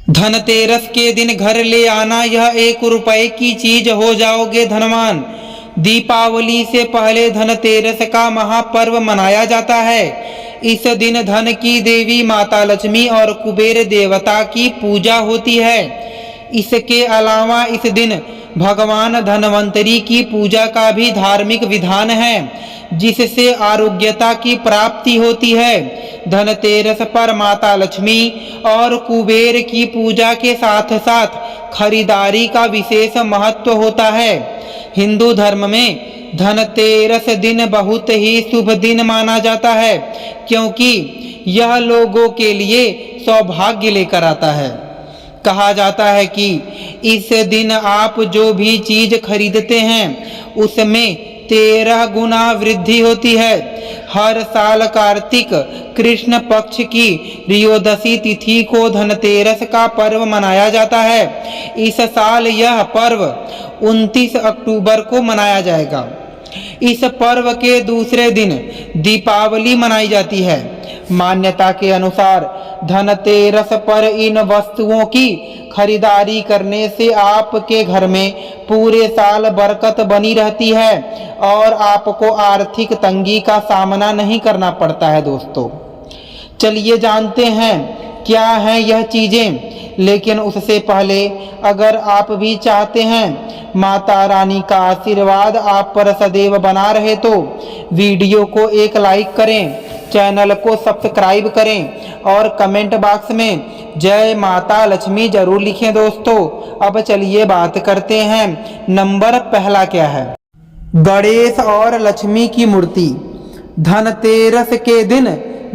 धनतेरस के दिन घर ले आना, यह 1 रुपए की चीज हो जाओगे धनवान। दीपावली से पहले धनतेरस का महापर्व मनाया जाता है। इस दिन धन की देवी माता लक्ष्मी और कुबेर देवता की पूजा होती है। इसके अलावा इस दिन भगवान धनवंतरी की पूजा का भी धार्मिक विधान है, जिससे आरोग्यता की प्राप्ति होती है। धनतेरस पर माता लक्ष्मी और कुबेर की पूजा के साथ साथ खरीदारी का विशेष महत्व होता है। हिंदू धर्म में धनतेरस दिन बहुत ही शुभ दिन माना जाता है, क्योंकि यह लोगों के लिए सौभाग्य लेकर आता है। कहा जाता है कि इस दिन आप जो भी चीज खरीदते हैं उसमें 13 गुना वृद्धि होती है। हर साल कार्तिक कृष्ण पक्ष की त्रयोदशी तिथि को धनतेरस का पर्व मनाया जाता है। इस साल यह पर्व 29 अक्टूबर को मनाया जाएगा। इस पर्व के दूसरे दिन दीपावली मनाई जाती है। मान्यता के अनुसार धनतेरस पर इन वस्तुओं की खरीदारी करने से आपके घर में पूरे साल बरकत बनी रहती है और आपको आर्थिक तंगी का सामना नहीं करना पड़ता है। दोस्तों, चलिए जानते हैं क्या है यह चीजें, लेकिन उससे पहले अगर आप भी चाहते हैं माता रानी का आशीर्वाद आप पर सदैव बना रहे तो वीडियो को एक लाइक करें, चैनल को सब्सक्राइब करें और कमेंट बॉक्स में जय माता लक्ष्मी जरूर लिखें। दोस्तों, अब चलिए बात करते हैं नंबर पहला क्या है। गणेश और लक्ष्मी की मूर्ति। धनतेरस के दिन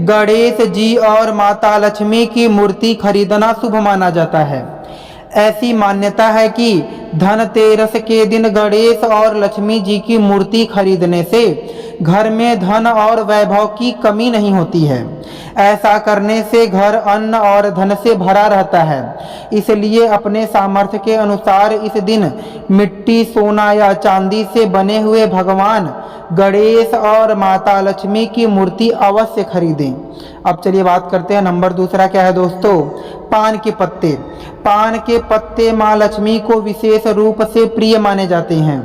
गणेश जी और माता लक्ष्मी की मूर्ति खरीदना शुभ माना जाता है। ऐसी मान्यता है कि धनतेरस के दिन गणेश और लक्ष्मी जी की मूर्ति खरीदने से घर में धन और वैभव की कमी नहीं होती है। ऐसा करने से घर अन्न और धन से भरा रहता है। इसलिए अपने सामर्थ्य के अनुसार इस दिन मिट्टी, सोना या चांदी से बने हुए भगवान गणेश और माता लक्ष्मी की मूर्ति अवश्य खरीदें। अब चलिए बात करते हैं नंबर दूसरा क्या है। दोस्तों, पान के पत्ते। पान के पत्ते माँ लक्ष्मी को विशेष रूप से प्रिय माने जाते हैं।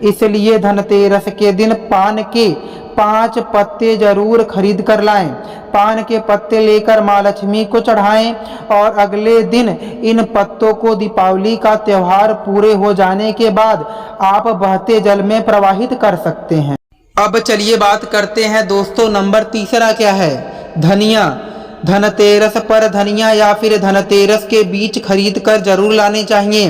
इसलिए धनतेरस के दिन पान के 5 पत्ते जरूर खरीद कर लाएं। पान के पत्ते लेकर माँ लक्ष्मी को चढ़ाएं और अगले दिन इन पत्तों को दीपावली का त्योहार पूरे हो जाने के बाद आप बहते जल में प्रवाहित कर सकते हैं। अब चलिए बात करते हैं दोस्तों नंबर तीसरा क्या है। धनिया। धनतेरस पर धनिया या फिर धनतेरस के बीज खरीद कर जरूर लाने चाहिए।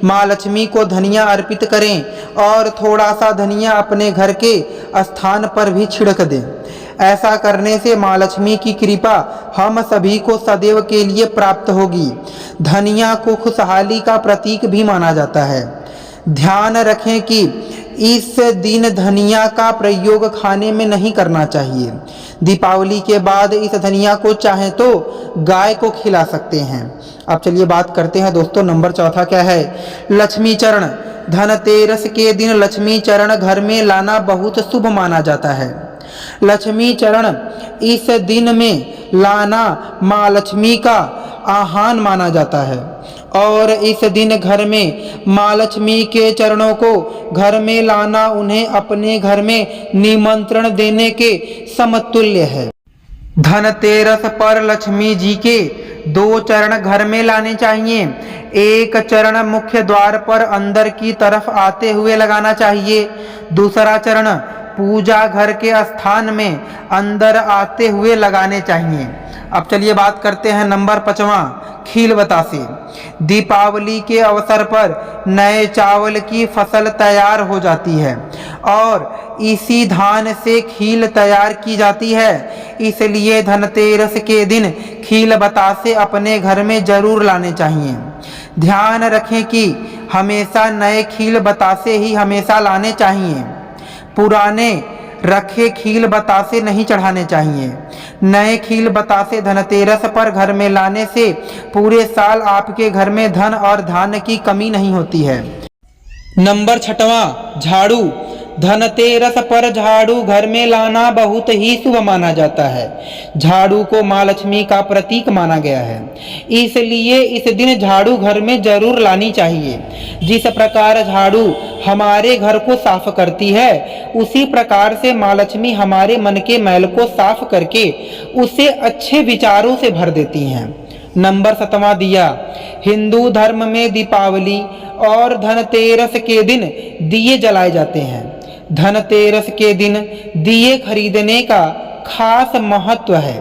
माँ लक्ष्मी को धनिया अर्पित करें और थोड़ा सा धनिया अपने घर के स्थान पर भी छिड़क दें। ऐसा करने से माँ लक्ष्मी की कृपा हम सभी को सदैव के लिए प्राप्त होगी। धनिया को खुशहाली का प्रतीक भी माना जाता है। ध्यान रखें कि इस दिन धनिया का प्रयोग खाने में नहीं करना चाहिए। दीपावली के बाद इस धनिया को चाहे तो गाय को खिला सकते हैं। अब चलिए बात करते हैं दोस्तों नंबर चौथा क्या है। लक्ष्मी चरण। धनतेरस के दिन लक्ष्मी चरण घर में लाना बहुत शुभ माना जाता है। लक्ष्मी चरण इस दिन में लाना माँ लक्ष्मी का आह्वान माना जाता है और इस दिन घर में माँ लक्ष्मी के चरणों को घर में लाना उन्हें अपने घर में निमंत्रण देने के समतुल्य है। धनतेरस पर लक्ष्मी जी के 2 चरण घर में लाने चाहिए। एक चरण मुख्य द्वार पर अंदर की तरफ आते हुए लगाना चाहिए। दूसरा चरण पूजा घर के स्थान में अंदर आते हुए लगाने चाहिए। अब चलिए बात करते हैं नंबर 5वां, खील बतासे। दीपावली के अवसर पर नए चावल की फसल तैयार हो जाती है और इसी धान से खील तैयार की जाती है। इसलिए धनतेरस के दिन खील बतासे अपने घर में जरूर लाने चाहिए। ध्यान रखें कि हमेशा नए खील बतासे ही हमेशा लाने चाहिए। पुराने रखे खील बतासे नहीं चढ़ाने चाहिए। नए खील बतासे धनतेरस पर घर में लाने से पूरे साल आपके घर में धन और धान्य की कमी नहीं होती है। नंबर 6वां, झाड़ू। धनतेरस पर झाड़ू घर में लाना बहुत ही शुभ माना जाता है। झाड़ू को माँ लक्ष्मी का प्रतीक माना गया है, इसलिए इस दिन झाड़ू घर में जरूर लानी चाहिए। जिस प्रकार झाड़ू हमारे घर को साफ करती है, उसी प्रकार से माँ लक्ष्मी हमारे मन के मैल को साफ करके उसे अच्छे विचारों से भर देती हैं। नंबर 7वां दिया। हिंदू धर्म में दीपावली और धनतेरस के दिन दिए जलाए जाते हैं। धनतेरस के दिन दिए खरीदने का खास महत्व है।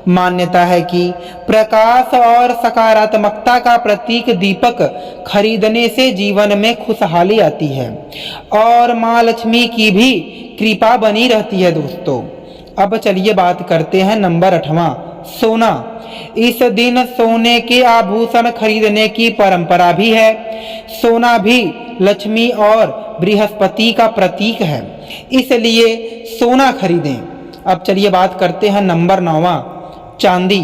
मान्यता है कि प्रकाश और सकारात्मकता का प्रतीक दीपक खरीदने से जीवन में खुशहाली आती है और माँ लक्ष्मी की भी कृपा बनी रहती है। दोस्तों, अब चलिए बात करते हैं नंबर 8वां, सोना। इस दिन सोने के आभूषण खरीदने की परंपरा भी है। सोना भी लक्ष्मी और बृहस्पति का प्रतीक है, इसलिए सोना खरीदें। अब चलिए बात करते हैं नंबर 9वां, चांदी।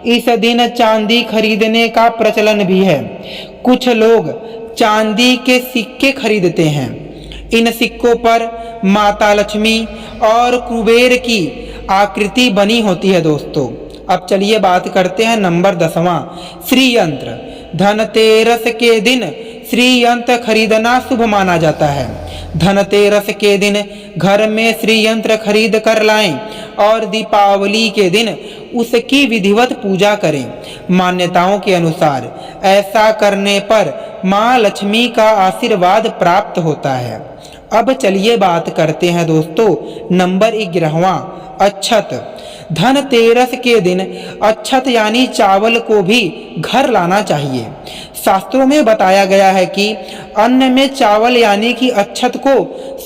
इस दिन चांदी खरीदने का प्रचलन भी है। कुछ लोग चांदी के सिक्के खरीदते हैं। इन सिक्कों पर माता लक्ष्मी और कुबेर की आकृति बनी होती है। दोस्तों, अब चलिए बात करते हैं नंबर 10वां, श्रीयंत्र। धनतेरस के दिन श्रीयंत्र खरीदना शुभ माना जाता है। धनतेरस के दिन घर में श्रीयंत्र खरीद कर लाएं और दीपावली के दिन उसकी विधिवत पूजा करें। मान्यताओं के अनुसार ऐसा करने पर माँ लक्ष्मी का आशीर्वाद प्राप्त होता है। अब चलिए बात करते हैं दोस्तों नंबर 11वां, अक्षत। धनतेरस के दिन अक्षत यानी चावल को भी घर लाना चाहिए। शास्त्रों में बताया गया है कि अन्न में चावल यानी कि अक्षत को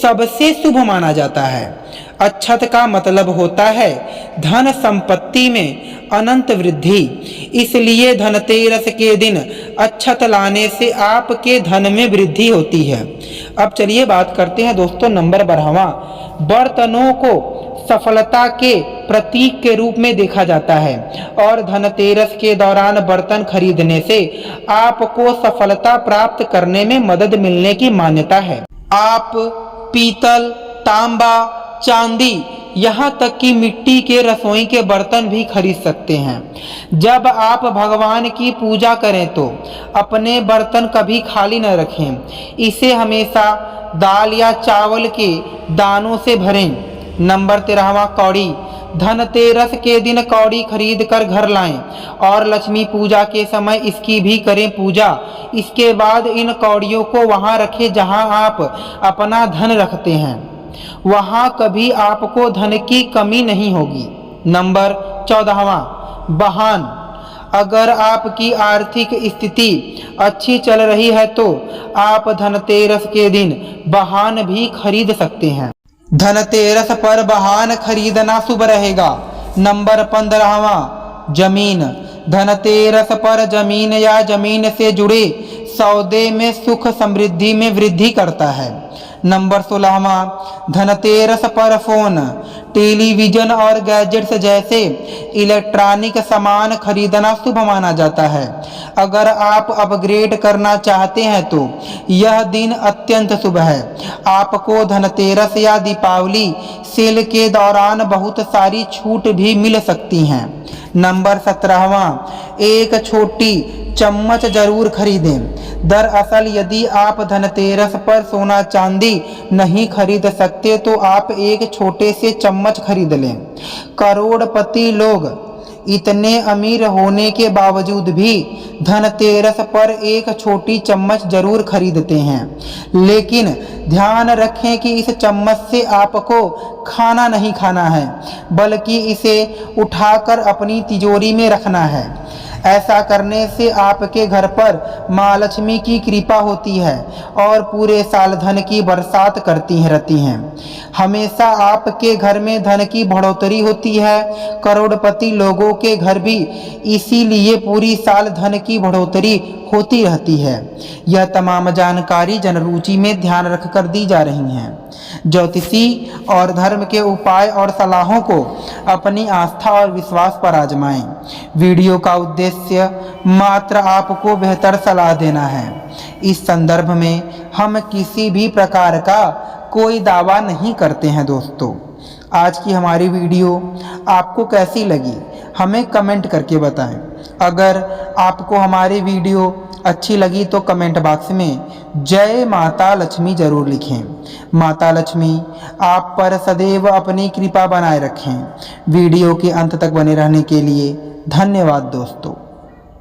सबसे शुभ माना जाता है। अक्षत का मतलब होता है धन संपत्ति में अनंत वृद्धि। इसलिए धनतेरस के दिन अक्षत लाने से आपके धन में वृद्धि होती है। अब चलिए बात करते हैं दोस्तों नंबर 12वां, बर्तनों को सफलता के प्रतीक के रूप में देखा जाता है और धनतेरस के दौरान बर्तन खरीदने से आपको सफलता प्राप्त करने में मदद मिलने की मान्यता है। आप पीतल, तांबा, चांदी, यहाँ तक कि मिट्टी के रसोई के बर्तन भी खरीद सकते हैं। जब आप भगवान की पूजा करें तो अपने बर्तन कभी खाली न रखें। इसे हमेशा दाल या चावल के दानों से भरें। नंबर 13वां, कौड़ी। धनतेरस के दिन कौड़ी खरीद कर घर लाएं और लक्ष्मी पूजा के समय इसकी भी करें पूजा। इसके बाद इन कौड़ियों को वहां रखें जहां आप अपना धन रखते हैं। वहां कभी आपको धन की कमी नहीं होगी। नंबर 14वां, वाहन। अगर आपकी आर्थिक स्थिति अच्छी चल रही है तो आप धनतेरस के दिन वाहन भी खरीद सकते हैं। धनतेरस पर वाहन खरीदना शुभ रहेगा। नंबर 15वां, जमीन। धनतेरस पर जमीन या जमीन से जुड़े सौदे में सुख समृद्धि में वृद्धि करता है। नंबर 16वां, धनतेरस पर फोन, टेलीविजन और गैजेट्स जैसे इलेक्ट्रॉनिक सामान खरीदना शुभ माना जाता है। अगर आप अपग्रेड करना चाहते हैं तो यह दिन अत्यंत शुभ है। आपको धनतेरस या दीपावली सेल के दौरान बहुत सारी छूट भी मिल सकती हैं। नंबर 17वां, एक छोटी चम्मच जरूर खरीदें। दरअसल यदि आप धनतेरस पर सोना चांदी नहीं खरीद सकते तो आप एक छोटे से चम्मच खरीद लें। करोड़पति लोग इतने अमीर होने के बावजूद भी धनतेरस पर एक छोटी चम्मच जरूर खरीदते हैं। लेकिन ध्यान रखें कि इस चम्मच से आपको खाना नहीं खाना है, बल्कि इसे उठाकर अपनी तिजोरी में रखना है। ऐसा करने से आपके घर पर माँ लक्ष्मी की कृपा होती है और पूरे साल धन की बरसात करती रहती हैं। हमेशा आपके घर में धन की बढ़ोतरी होती है। करोड़पति लोगों के घर भी इसीलिए पूरी साल धन की बढ़ोतरी होती रहती है। यह तमाम जानकारी जनरुचि में ध्यान रखकर दी जा रही हैं। ज्योतिषी और धर्म के उपाय और सलाहों को अपनी आस्था और विश्वास पर आजमाएं। वीडियो का उद्देश्य मात्र आपको बेहतर सलाह देना है। इस संदर्भ में हम किसी भी प्रकार का कोई दावा नहीं करते हैं दोस्तों। आज की हमारी वीडियो आपको कैसी लगी हमें कमेंट करके बताएं। अगर आपको हमारी वीडियो अच्छी लगी तो कमेंट बॉक्स में जय माता लक्ष्मी जरूर लिखें। माता लक्ष्मी आप पर सदैव अपनी कृपा बनाए रखें। वीडियो के अंत तक बने रहने के लिए धन्यवाद दोस्तों।